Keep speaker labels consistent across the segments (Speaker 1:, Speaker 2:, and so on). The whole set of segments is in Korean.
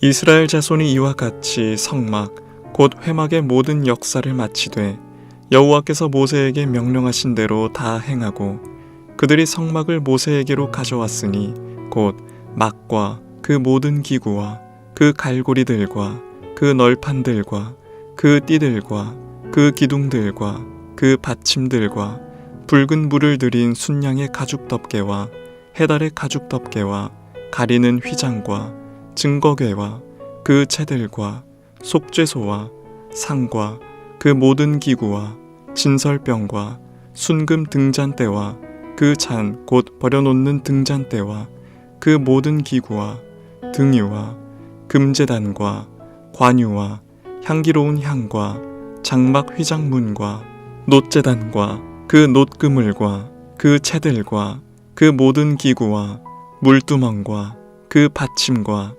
Speaker 1: 이스라엘 자손이 이와 같이 성막 곧 회막의 모든 역사를 마치되 여호와께서 모세에게 명령하신 대로 다 행하고 그들이 성막을 모세에게로 가져왔으니 곧 막과 그 모든 기구와 그 갈고리들과 그 널판들과 그 띠들과 그 기둥들과 그 받침들과 붉은 물을 들인 순양의 가죽 덮개와 해달의 가죽 덮개와 가리는 휘장과 증거궤와 그 채들과 속죄소와 상과 그 모든 기구와 진설병과 순금 등잔대와 그 잔 곧 버려놓는 등잔대와 그 모든 기구와 등유와 금제단과 관유와 향기로운 향과 장막 휘장문과 놋제단과 그 놋그물과 그 채들과 그 모든 기구와 물두멍과 그 받침과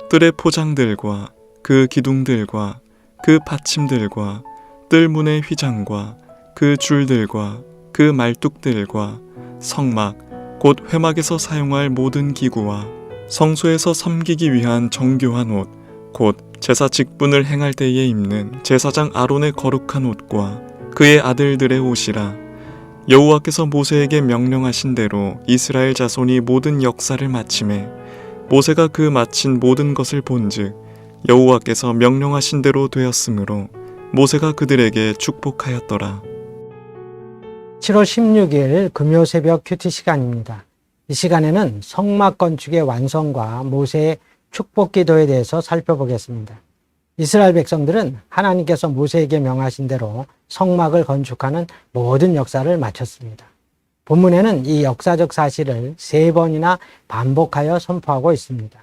Speaker 1: 뜰의 포장들과 그 기둥들과 그 받침들과 뜰문의 휘장과 그 줄들과 그 말뚝들과 성막 곧 회막에서 사용할 모든 기구와 성소에서 섬기기 위한 정교한 옷 곧 제사 직분을 행할 때에 입는 제사장 아론의 거룩한 옷과 그의 아들들의 옷이라. 여호와께서 모세에게 명령하신 대로 이스라엘 자손이 모든 역사를 마치매 모세가 그 마친 모든 것을 본즉 여호와께서 명령하신 대로 되었으므로 모세가 그들에게 축복하였더라.
Speaker 2: 7월 16일 금요 새벽 큐티 시간입니다. 이 시간에는 성막 건축의 완성과 모세의 축복 기도에 대해서 살펴보겠습니다. 이스라엘 백성들은 하나님께서 모세에게 명하신 대로 성막을 건축하는 모든 역사를 마쳤습니다. 본문에는 이 역사적 사실을 3번이나 반복하여 선포하고 있습니다.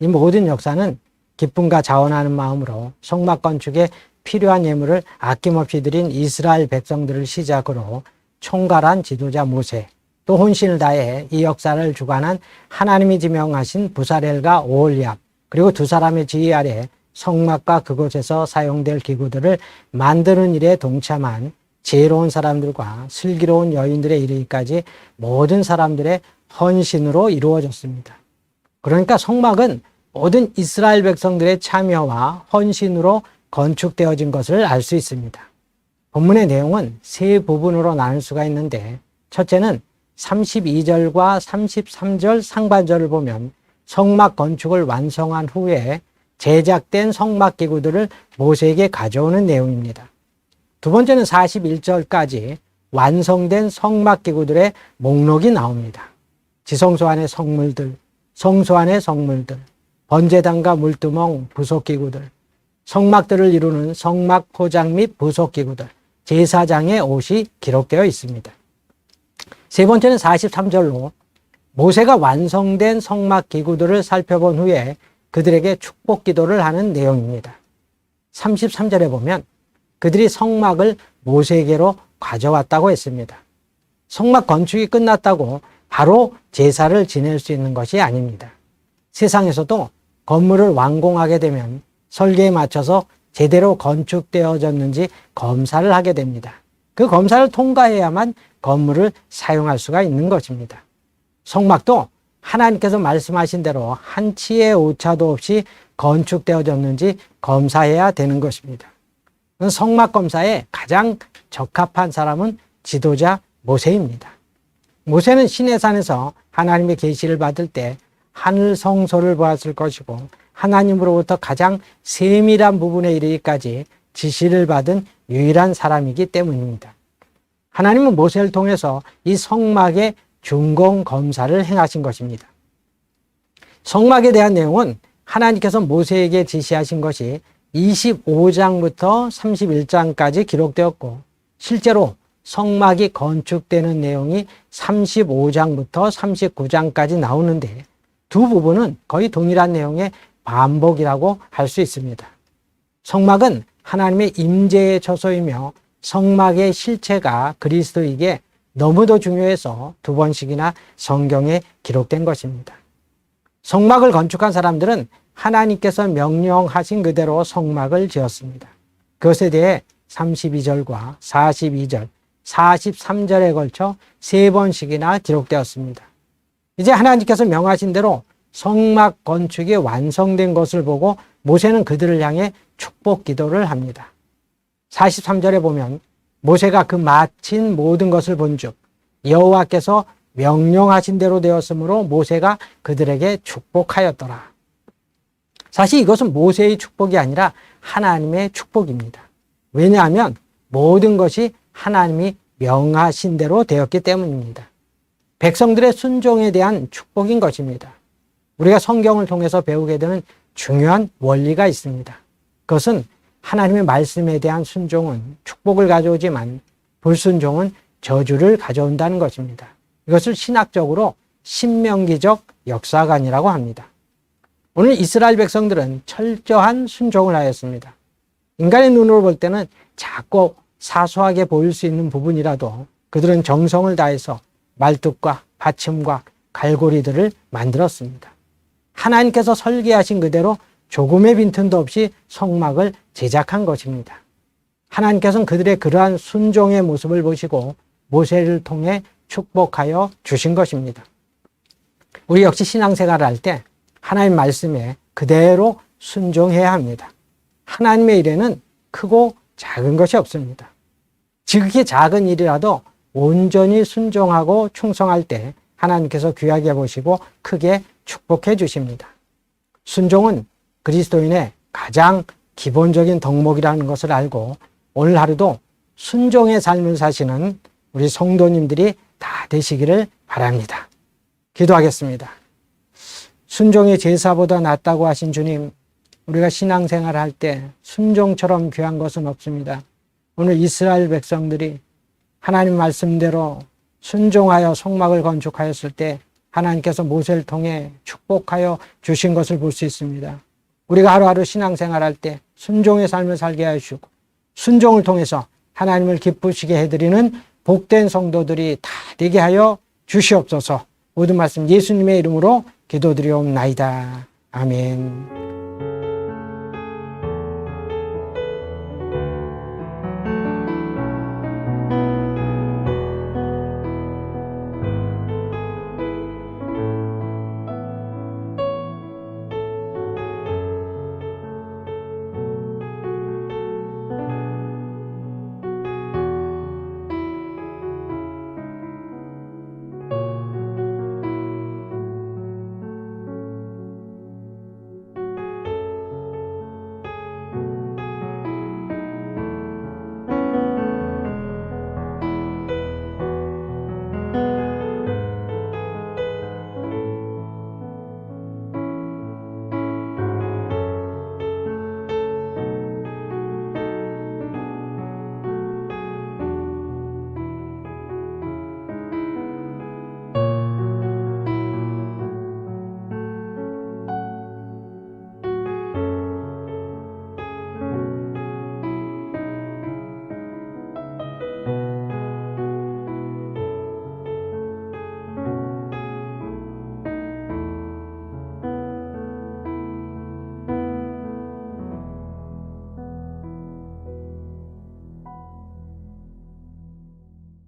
Speaker 2: 이 모든 역사는 기쁨과 자원하는 마음으로 성막 건축에 필요한 예물을 아낌없이 드린 이스라엘 백성들을 시작으로 총괄한 지도자 모세, 또 혼신을 다해 이 역사를 주관한 하나님이 지명하신 부사렐과 오홀리압, 그리고 두 사람의 지휘 아래 성막과 그곳에서 사용될 기구들을 만드는 일에 동참한 지혜로운 사람들과 슬기로운 여인들에 이르기까지 모든 사람들의 헌신으로 이루어졌습니다. 그러니까 성막은 모든 이스라엘 백성들의 참여와 헌신으로 건축되어진 것을 알 수 있습니다. 본문의 내용은 3부분으로 나눌 수가 있는데, 첫째는 32절과 33절 상반절을 보면 성막 건축을 완성한 후에 제작된 성막 기구들을 모세에게 가져오는 내용입니다. 두 번째는 41절까지 완성된 성막 기구들의 목록이 나옵니다. 지성소 안의 성물들, 성소 안의 성물들, 번제단과 물두멍, 부속기구들, 성막들을 이루는 성막 포장 및 부속기구들, 제사장의 옷이 기록되어 있습니다. 세 번째는 43절로 모세가 완성된 성막 기구들을 살펴본 후에 그들에게 축복 기도를 하는 내용입니다. 33절에 보면 그들이 성막을 모세에게로 가져왔다고 했습니다. 성막 건축이 끝났다고 바로 제사를 지낼 수 있는 것이 아닙니다. 세상에서도 건물을 완공하게 되면 설계에 맞춰서 제대로 건축되어졌는지 검사를 하게 됩니다. 그 검사를 통과해야만 건물을 사용할 수가 있는 것입니다. 성막도 하나님께서 말씀하신 대로 한치의 오차도 없이 건축되어졌는지 검사해야 되는 것입니다. 성막 검사에 가장 적합한 사람은 지도자 모세입니다. 모세는 시내산에서 하나님의 계시를 받을 때 하늘 성소를 보았을 것이고 하나님으로부터 가장 세밀한 부분에 이르기까지 지시를 받은 유일한 사람이기 때문입니다. 하나님은 모세를 통해서 이 성막의 준공 검사를 행하신 것입니다. 성막에 대한 내용은 하나님께서 모세에게 지시하신 것이 25장부터 31장까지 기록되었고, 실제로 성막이 건축되는 내용이 35장부터 39장까지 나오는데 두 부분은 거의 동일한 내용의 반복이라고 할 수 있습니다. 성막은 하나님의 임재의 처소이며 성막의 실체가 그리스도에게 너무도 중요해서 2번씩이나 성경에 기록된 것입니다. 성막을 건축한 사람들은 하나님께서 명령하신 그대로 성막을 지었습니다. 그것에 대해 32절과 42절, 43절에 걸쳐 3번씩이나 기록되었습니다. 이제 하나님께서 명하신 대로 성막 건축이 완성된 것을 보고 모세는 그들을 향해 축복 기도를 합니다. 43절에 보면 모세가 그 마친 모든 것을 본즉 여호와께서 명령하신 대로 되었으므로 모세가 그들에게 축복하였더라. 사실 이것은 모세의 축복이 아니라 하나님의 축복입니다. 왜냐하면 모든 것이 하나님이 명하신 대로 되었기 때문입니다. 백성들의 순종에 대한 축복인 것입니다. 우리가 성경을 통해서 배우게 되는 중요한 원리가 있습니다. 그것은 하나님의 말씀에 대한 순종은 축복을 가져오지만 불순종은 저주를 가져온다는 것입니다. 이것을 신학적으로 신명기적 역사관이라고 합니다. 오늘 이스라엘 백성들은 철저한 순종을 하였습니다. 인간의 눈으로 볼 때는 작고 사소하게 보일 수 있는 부분이라도 그들은 정성을 다해서 말뚝과 받침과 갈고리들을 만들었습니다. 하나님께서 설계하신 그대로 조금의 빈틈도 없이 성막을 제작한 것입니다. 하나님께서는 그들의 그러한 순종의 모습을 보시고 모세를 통해 축복하여 주신 것입니다. 우리 역시 신앙생활을 할 때 하나님 말씀에 그대로 순종해야 합니다. 하나님의 일에는 크고 작은 것이 없습니다. 지극히 작은 일이라도 온전히 순종하고 충성할 때 하나님께서 귀하게 보시고 크게 축복해 주십니다. 순종은 그리스도인의 가장 기본적인 덕목이라는 것을 알고 오늘 하루도 순종의 삶을 사시는 우리 성도님들이 다 되시기를 바랍니다. 기도하겠습니다. 순종의 제사보다 낫다고 하신 주님, 우리가 신앙생활을 할 때 순종처럼 귀한 것은 없습니다. 오늘 이스라엘 백성들이 하나님 말씀대로 순종하여 성막을 건축하였을 때 하나님께서 모세를 통해 축복하여 주신 것을 볼 수 있습니다. 우리가 하루하루 신앙생활할 때 순종의 삶을 살게 하시고 순종을 통해서 하나님을 기쁘시게 해드리는 복된 성도들이 다 되게 하여 주시옵소서. 모든 말씀 예수님의 이름으로 기도드리옵나이다. 아멘.